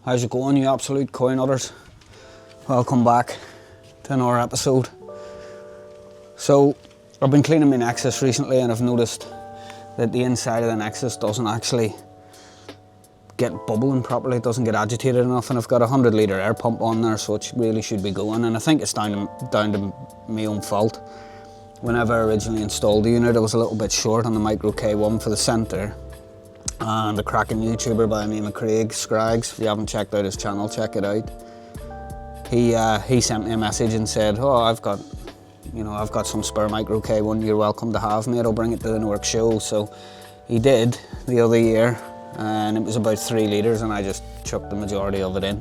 How's it going, you absolute coin nutters? Welcome back to another episode. So, I've been cleaning my Nexus recently and I've noticed that the inside of the Nexus doesn't actually get bubbling properly, it doesn't get agitated enough, and I've got a 100 litre air pump on there, so it really should be going, and I think it's down to my own fault. Whenever I originally installed the unit, I was a little bit short on the Micro K1 for the centre. And a cracking YouTuber by the name of Craig Scraggs, if you haven't checked out his channel, check it out. He sent me a message and said, oh, I've got some spare Micro K1 you're welcome to have, mate, I'll bring it to the Newark show. So he did the other year, and it was about 3 litres, and I just chucked the majority of it in.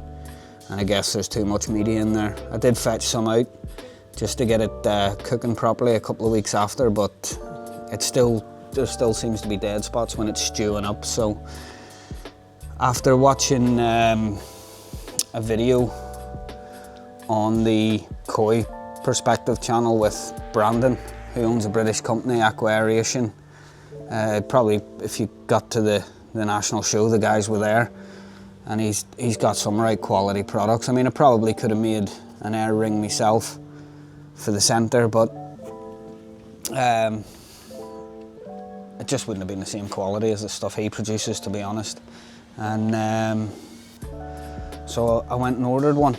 And I guess there's too much media in there. I did fetch some out just to get it cooking properly a couple of weeks after, but there still seems to be dead spots when it's stewing up. So after watching a video on the Koi Perspective channel with Brandon, who owns a British company, Aqua Aeration, probably if you got to the national show, the guys were there, and he's got some right quality products. I mean, I probably could have made an air ring myself for the centre, but it just wouldn't have been the same quality as the stuff he produces, to be honest. And so I went and ordered one,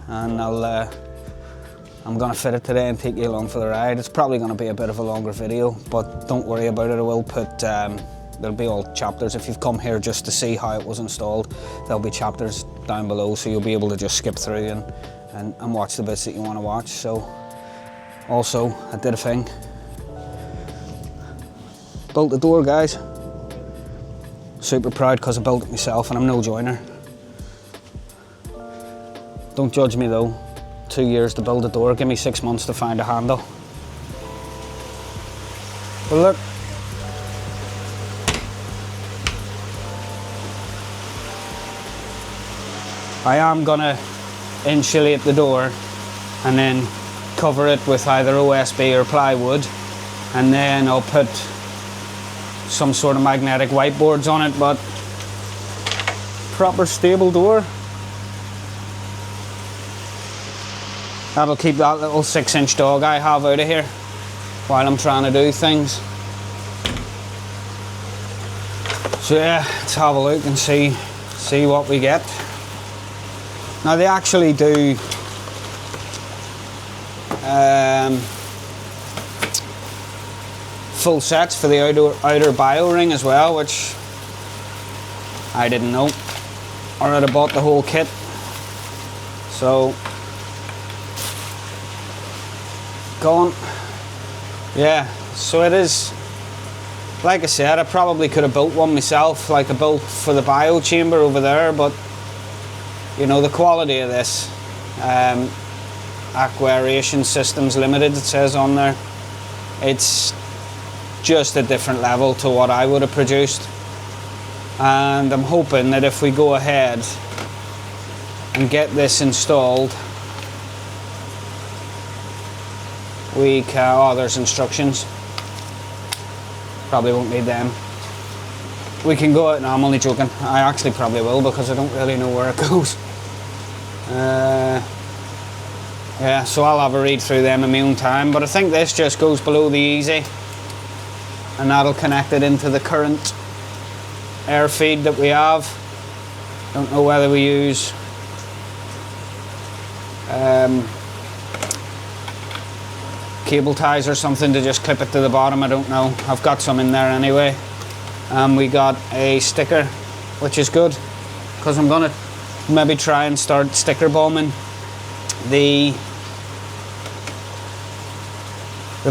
and I'm gonna fit it today and take you along for the ride. It's probably gonna be a bit of a longer video, but don't worry about it. I will put, there'll be all chapters. If you've come here just to see how it was installed, there'll be chapters down below, so you'll be able to just skip through and watch the bits that you want to watch. So, also, I did a thing. Built the door, guys. Super proud because I built it myself, and I'm no joiner. Don't judge me though. 2 years to build a door, give me 6 months to find a handle. But look. I am gonna insulate the door and then cover it with either OSB or plywood, and then I'll put some sort of magnetic whiteboards on it, but proper stable door. That'll keep that little 6-inch dog I have out of here while I'm trying to do things. So yeah, let's have a look and see what we get. Now they actually do full sets for the outer bio ring as well, which I didn't know, or I'd have bought the whole kit. So go on. Yeah, so it is, like I said, I probably could have built one myself, like I built for the bio chamber over there, but you know, the quality of this, Aqua Aeration Systems Limited, it says on there, it's just a different level to what I would have produced. And I'm hoping that if we go ahead and get this installed, we can, oh, there's instructions, probably won't need them. We can go out, no, I'm only joking, I actually probably will, because I don't really know where it goes. Yeah, so I'll have a read through them in my own time, but I think this just goes below the easy, and that'll connect it into the current air feed that we have. Don't know whether we use cable ties or something to just clip it to the bottom, I don't know. I've got some in there anyway. We got a sticker, which is good, because I'm gonna maybe try and start sticker bombing the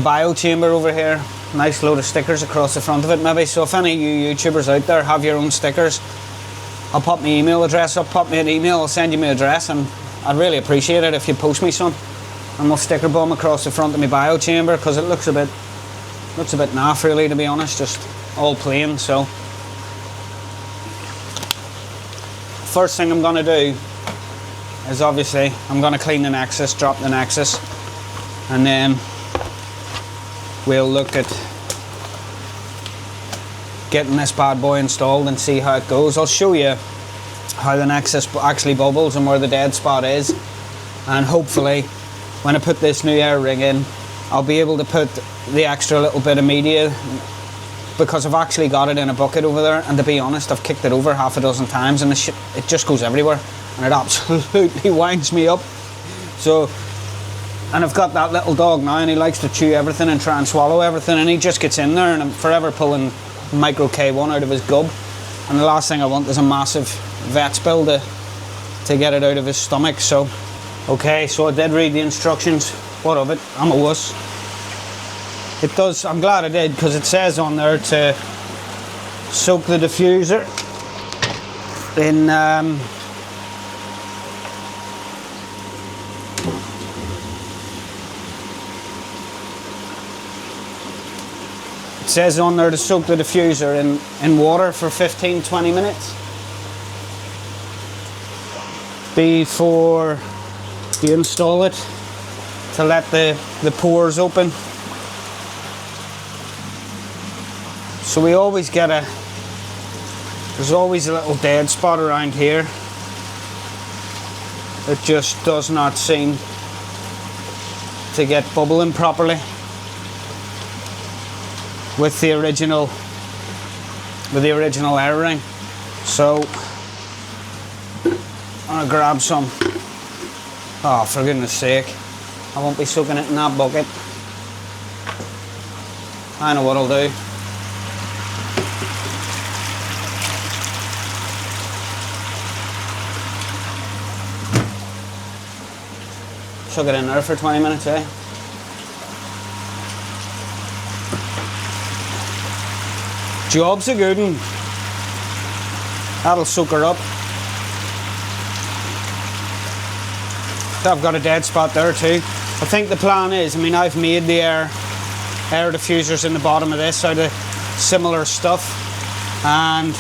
bio chamber over here. Nice load of stickers across the front of it maybe. So if any of you YouTubers out there have your own stickers, I'll pop my email address up, pop me an email, I'll send you my address, and I'd really appreciate it if you post me some, and we'll sticker bomb across the front of my bio chamber, because it looks a bit naff really, to be honest, just all plain. So first thing I'm going to do is, obviously, I'm going to clean the Nexus, drop the Nexus, and then we'll look at getting this bad boy installed and see how it goes. I'll show you how the Nexus actually bubbles and where the dead spot is. And hopefully when I put this new air ring in, I'll be able to put the extra little bit of media, because I've actually got it in a bucket over there, and to be honest, I've kicked it over half a dozen times and it just goes everywhere and it absolutely winds me up. So, and I've got that little dog now, and he likes to chew everything and try and swallow everything, and he just gets in there, and I'm forever pulling micro K1 out of his gob, and the last thing I want is a massive vet spill to get it out of his stomach. So okay, so I did read the instructions. What of it? I'm a wuss. It does, I'm glad I did, because it says on there to soak the diffuser in it says on there to soak the diffuser in water for 15-20 minutes before you install it, to let the pores open. So we always get there's always a little dead spot around here. It just does not seem to get bubbling properly with the original air ring. So I'm gonna grab some. Oh, for goodness sake, I won't be soaking it in that bucket. I know what I'll do. Chuck it in there for 20 minutes, eh? Job's a good one. That'll soak her up. I've got a dead spot there too. I think the plan is, I mean, I've made the air diffusers in the bottom of this out of similar stuff, and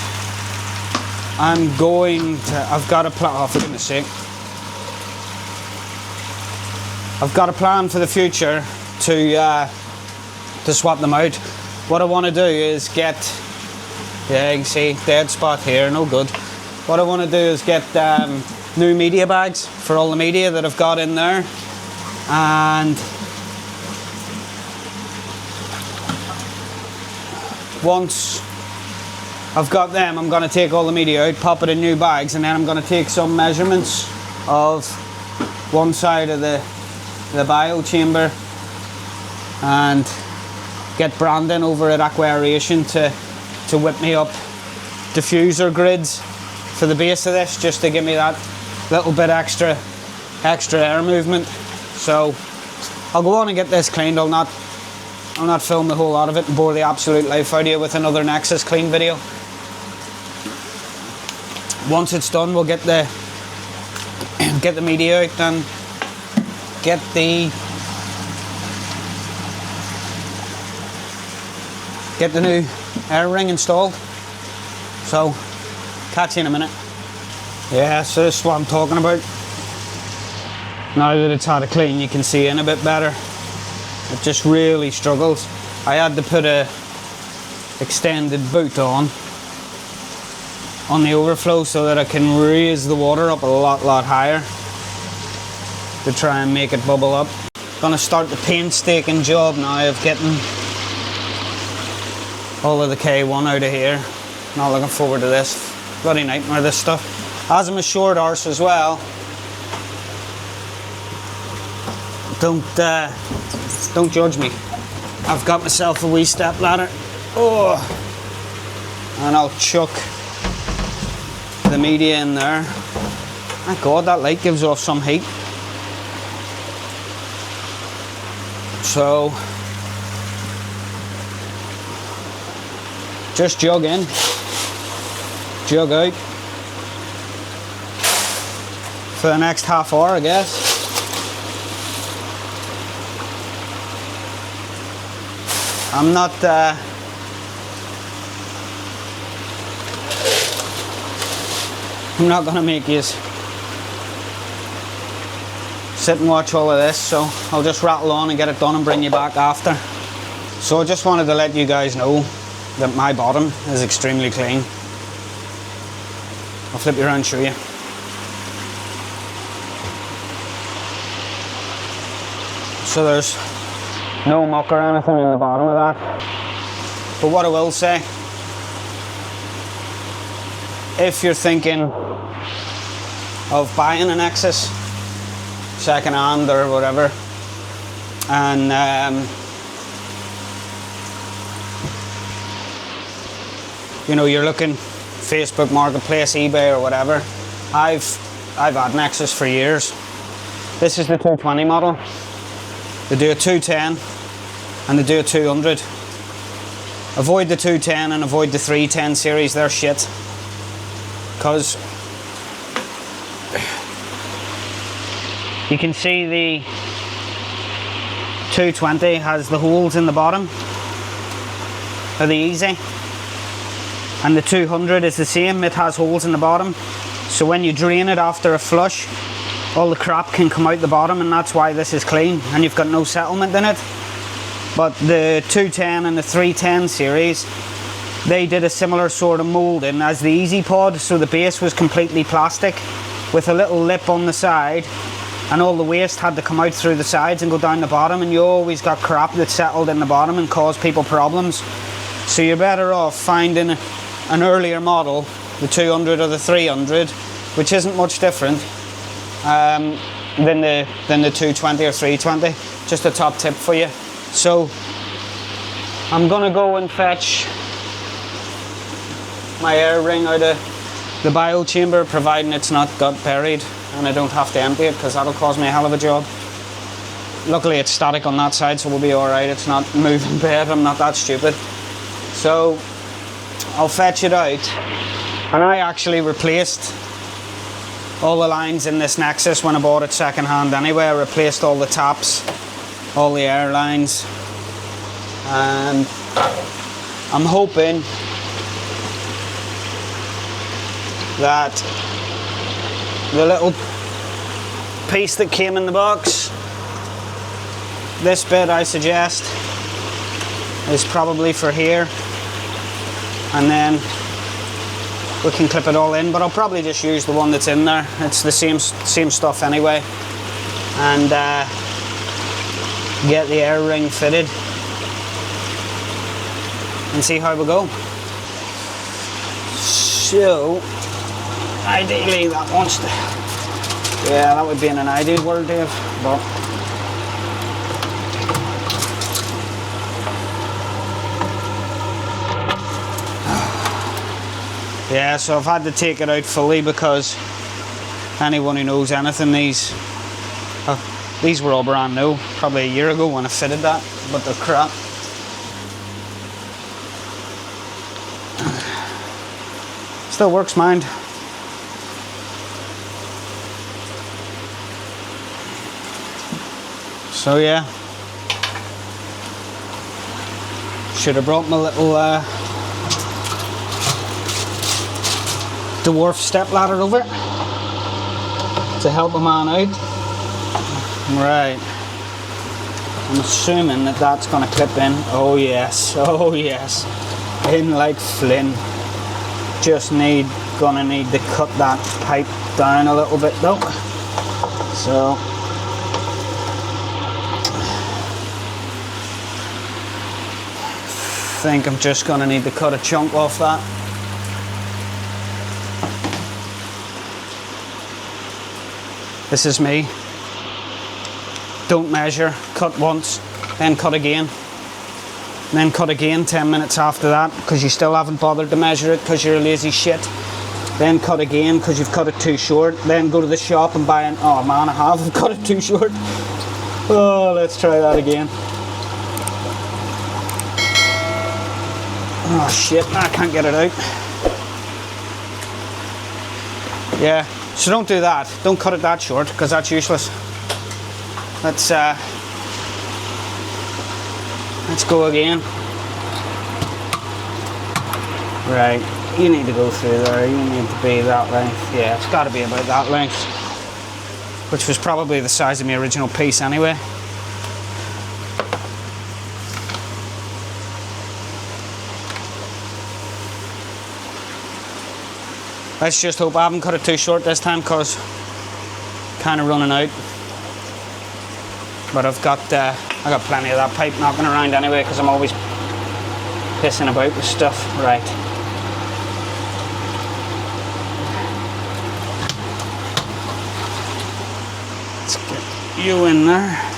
I'm going to, I've got a plan, oh for goodness sake. I've got a plan for the future to swap them out. What I want to do is get, yeah, you can see dead spot here, no good. What I want to do is get new media bags for all the media that I've got in there, and once I've got them, I'm going to take all the media out, pop it in new bags, and then I'm going to take some measurements of one side of the bio chamber and get Brandon over at Aqua Aeration to whip me up diffuser grids for the base of this, just to give me that little bit extra air movement. So I'll go on and get this cleaned. I'll not film the whole lot of it and bore the absolute life out of you with another Nexus clean video. Once it's done, we'll get the media out and get the new air ring installed. So catch you in a minute. Yeah, so this is what I'm talking about. Now that it's had a clean, you can see in a bit better. It just really struggles. I had to put a extended boot on the overflow so that I can raise the water up a lot higher to try and make it bubble up. Gonna start the painstaking job now of getting all of the K1 out of here. Not looking forward to this. Bloody nightmare, this stuff. As I'm a short arse as well, don't judge me. I've got myself a wee step ladder. Oh, and I'll chuck the media in there. My God, that light gives off some heat. So just jug in, jug out for the next half hour, I guess. I'm not going to make you sit and watch all of this, so I'll just rattle on and get it done and bring you back after. So I just wanted to let you guys know that my bottom is extremely clean. I'll flip you around and show you. So there's no muck or anything in the bottom of that. But what I will say, if you're thinking of buying a Nexus second hand or whatever, and you know, you're looking Facebook Marketplace, eBay or whatever, I've had Nexus for years. This is the 220 model. They do a 210 and they do a 200. Avoid the 210 and avoid the 310 series, they're shit. Because you can see the 220 has the holes in the bottom of the easy, and the 200 is the same, it has holes in the bottom, so when you drain it after a flush, all the crap can come out the bottom, and that's why this is clean and you've got no settlement in it. But the 210 and the 310 series, they did a similar sort of moulding as the Easy Pod, so the base was completely plastic with a little lip on the side, and all the waste had to come out through the sides and go down the bottom, and you always got crap that settled in the bottom and caused people problems. So you're better off finding an earlier model, the 200 or the 300, which isn't much different than the 220 or 320. Just a top tip for you. So I'm gonna go and fetch my air ring out of the bio chamber, providing it's not got buried and I don't have to empty it, because that'll cause me a hell of a job. Luckily it's static on that side, so we'll be alright. It's not moving bed, I'm not that stupid. So I'll fetch it out, and I actually replaced all the lines in this Nexus when I bought it second hand anyway. I replaced all the taps, all the air lines, and I'm hoping that the little piece that came in the box, this bit I suggest, is probably for here, and then we can clip it all in, but I'll probably just use the one that's in there. It's the same stuff anyway, and get the air ring fitted and see how we go. So ideally that wants to, yeah, that would be in an ideal world, Dave, but yeah, so I've had to take it out fully, because anyone who knows anything, these were all brand new, probably a year ago when I fitted that, but they're crap. Still works, mind. So yeah, should have brought my little dwarf step ladder over to help a man out. Right, I'm assuming that that's going to clip in. Oh yes, in like Flynn. Just gonna need to cut that pipe down a little bit though. So I think I'm just gonna need to cut a chunk off that. This is me. Don't measure, cut once, then cut again. Then cut again 10 minutes after that, because you still haven't bothered to measure it because you're a lazy shit. Then cut again because you've cut it too short. Then go to the shop and buy an, oh man, I have, I've cut it too short. Oh, let's try that again. Oh shit, I can't get it out. Yeah, so don't do that. Don't cut it that short, because that's useless. Let's go again. Right, you need to go through there. You need to be that length. Yeah, it's got to be about that length, which was probably the size of my original piece anyway. Let's just hope I haven't cut it too short this time, because kind of running out. But I got plenty of that pipe knocking around anyway, because I'm always pissing about with stuff. Right. Let's get you in there.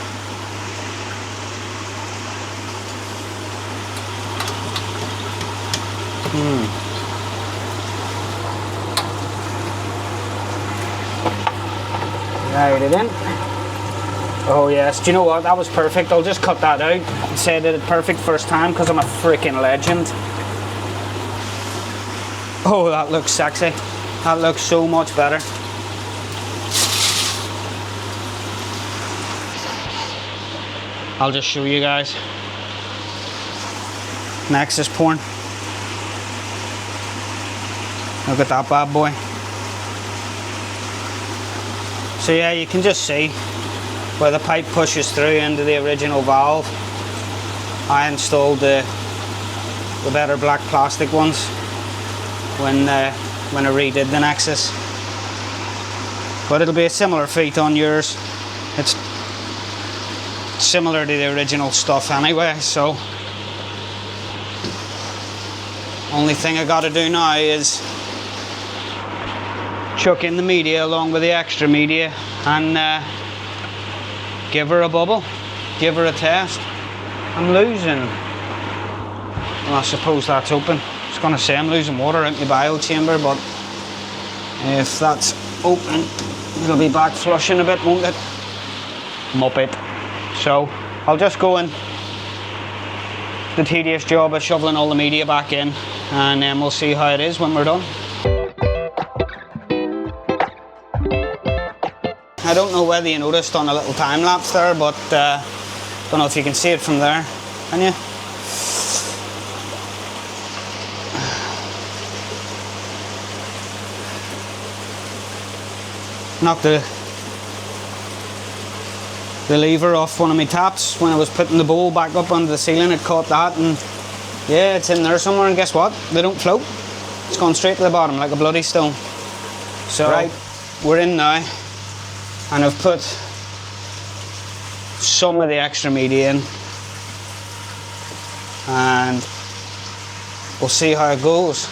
Right it in. Oh yes, do you know what? That was perfect. I'll just cut that out and say that it's perfect first time, because I'm a freaking legend. Oh, that looks sexy. That looks so much better. I'll just show you guys. Nexus porn. Look at that bad boy. So yeah, you can just see where the pipe pushes through into the original valve. I installed the better black plastic ones when I redid the Nexus. But it'll be a similar feat on yours. It's similar to the original stuff anyway, so only thing I gotta do now is chuck in the media along with the extra media and give her a bubble, give her a test. I'm losing, well, I suppose that's open. I was going to say I'm losing water out my bio chamber, but if that's open, it'll be back flushing a bit, won't it? Muppet. So I'll just go in the tedious job of shoveling all the media back in, and then we'll see how it is when we're done. I don't know whether you noticed on a little time lapse there, but don't know if you can see it from there, can you? Knocked the lever off one of my taps when I was putting the bowl back up onto the ceiling. It caught that, and yeah, it's in there somewhere, and guess what? They don't float. It's gone straight to the bottom like a bloody stone. So right, we're in now. And I've put some of the extra media in, and we'll see how it goes.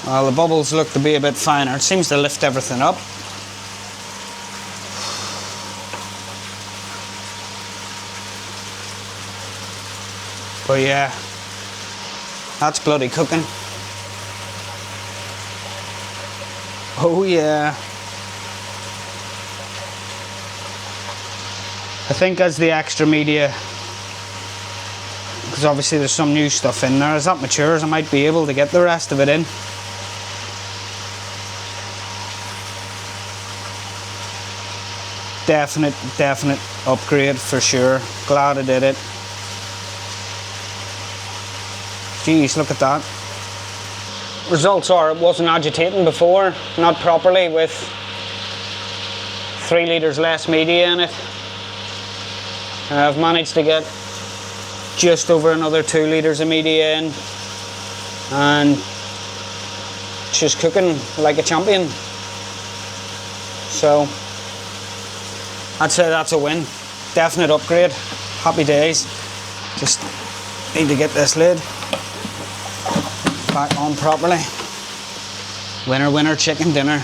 Well, the bubbles look to be a bit finer. It seems to lift everything up. But yeah, that's bloody cooking. Oh yeah. I think as the extra media, because obviously there's some new stuff in there, as that matures I might be able to get the rest of it in. Definite upgrade for sure. Glad I did it. Jeez, look at that. Results are it wasn't agitating before, not properly, with 3 litres less media in it. I've managed to get just over another 2 litres of media in, and it's just cooking like a champion. So I'd say that's a win. Definite upgrade. Happy days. Just need to get this lid back on properly. Winner, winner, chicken dinner.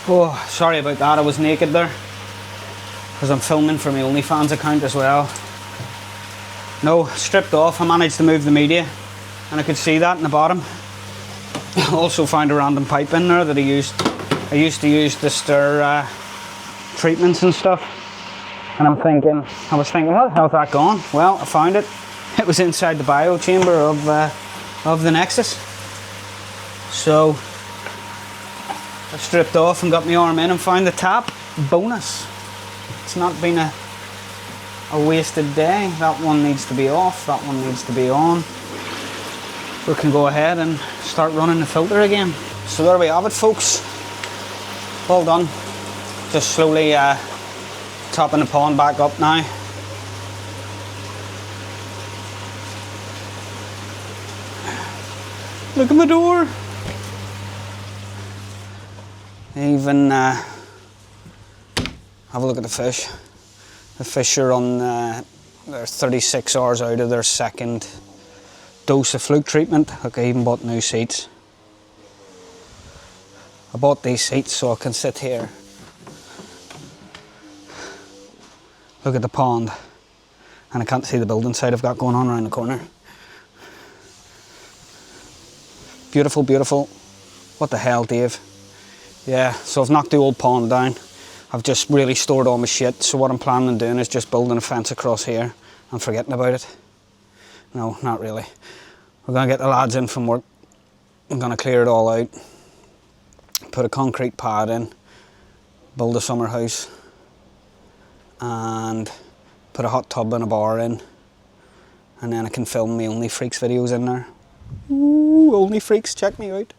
Oh, sorry about that. I was naked there because I'm filming for my OnlyFans account as well. No, stripped off. I managed to move the media, and I could see that in the bottom. I also found a random pipe in there that I used to use to stir treatments and stuff. And I was thinking, well, how's that gone? Well, I found it. It was inside the bio chamber of the Nexus. So I stripped off and got my arm in and found the tap. Bonus. It's not been a wasted day. That one needs to be off. That one needs to be on. We can go ahead and start running the filter again. So there we have it, folks. All done. Just slowly topping the pond back up now. Look at my door. Even have a look at the fish. The fish are on they're 36 hours out of their second dose of fluke treatment. Look, I even bought new seats. I bought these seats so I can sit here. Look at the pond. And I can't see the building site I've got going on around the corner. Beautiful, beautiful. What the hell, Dave? Yeah, so I've knocked the old pond down. I've just really stored all my shit. So what I'm planning on doing is just building a fence across here and forgetting about it. No, not really. We're going to get the lads in from work. I'm going to clear it all out. Put a concrete pad in. Build a summer house. And put a hot tub and a bar in. And then I can film my Only Freaks videos in there. Ooh, Only Freaks, check me out.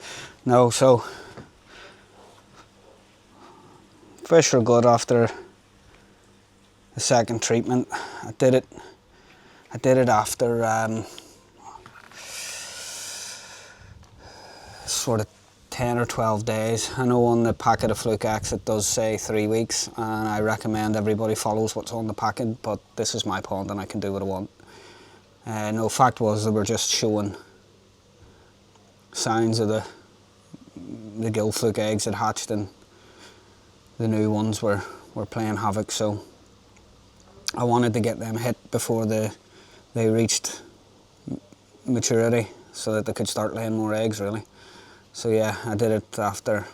No, so fish are good after the second treatment. I did it after sort of 10 or 12 days. I know on the packet of Fluke X it does say 3 weeks, and I recommend everybody follows what's on the packet, but this is my pond and I can do what I want. No, fact was they were just showing signs of the gill fluke eggs had hatched, and the new ones were playing havoc, so I wanted to get them hit before they reached maturity so that they could start laying more eggs, really. So yeah, I did it after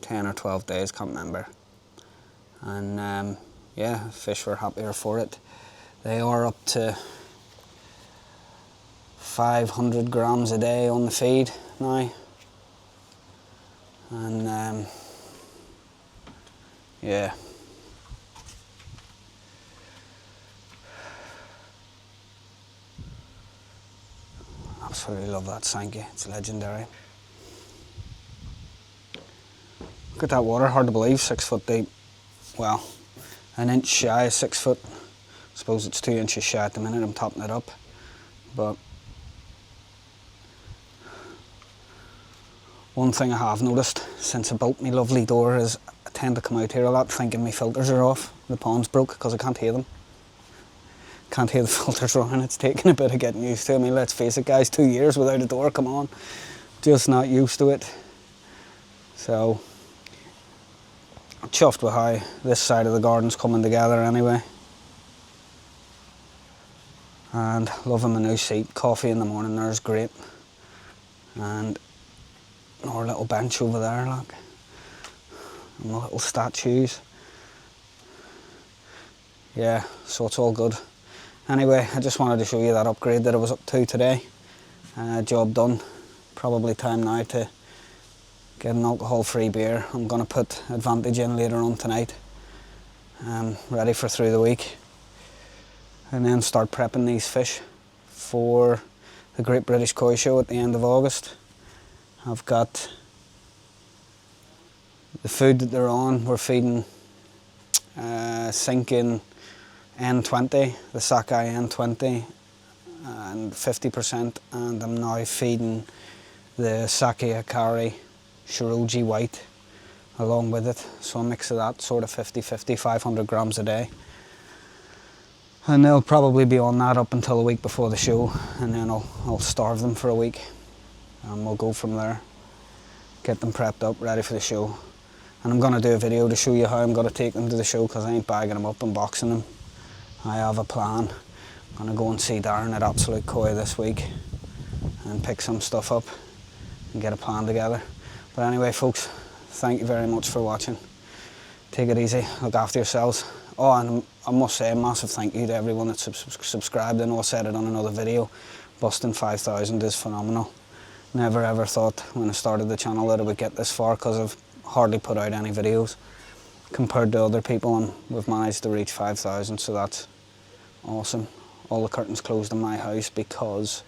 10 or 12 days, can't remember. And yeah, fish were happier for it. They are up to 500 grams a day on the feed now. And yeah. Absolutely love that Sankey, it's legendary. Look at that water, hard to believe, 6 foot deep. Well, an inch shy of 6 foot. I suppose it's 2 inches shy at the minute, I'm topping it up. But one thing I have noticed since I built my lovely door is I tend to come out here a lot thinking my filters are off. The pond's broke because I can't hear them. Can't hear the filters running. It's taken a bit of getting used to. I mean, let's face it, guys, 2 years without a door, come on. Just not used to it. So, I'm chuffed with how this side of the garden's coming together anyway. And loving my new seat. Coffee in the morning there's great. And our little bench over there, look. And my little statues. Yeah, so it's all good. Anyway, I just wanted to show you that upgrade that I was up to today. Job done. Probably time now to get an alcohol-free beer. I'm going to put Advantage in later on tonight. Ready for through the week. And then start prepping these fish for the Great British Koi Show at the end of August. I've got the food that they're on. We're feeding sinking N20, the Sakai N20, and 50%, and I'm now feeding the Sake Akari Shiroji White along with it, so a mix of that, sort of 50-50, 500 grams a day. And they'll probably be on that up until a week before the show, and then I'll starve them for a week, and we'll go from there. Get them prepped up, ready for the show. And I'm going to do a video to show you how I'm going to take them to the show, because I ain't bagging them up and boxing them. I have a plan. I'm going to go and see Darren at Absolute Koi this week and pick some stuff up and get a plan together. But anyway, folks, thank you very much for watching. Take it easy, look after yourselves. Oh, and I must say a massive thank you to everyone that's subscribed. I know I said it on another video. Busting 5,000 is phenomenal. Never ever thought when I started the channel that I would get this far, because I've hardly put out any videos compared to other people, and we've managed to reach 5,000, so that's awesome. All the curtains closed in my house because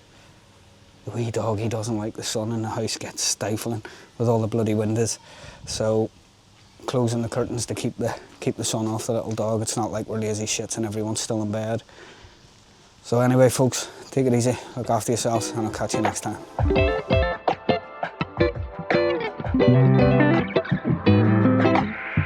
the wee dog, he doesn't like the sun, and the house gets stifling with all the bloody windows. So closing the curtains to keep the sun off the little dog. It's not like we're lazy shits and everyone's still in bed. So anyway, folks, take it easy, look after yourselves, and I'll catch you next time.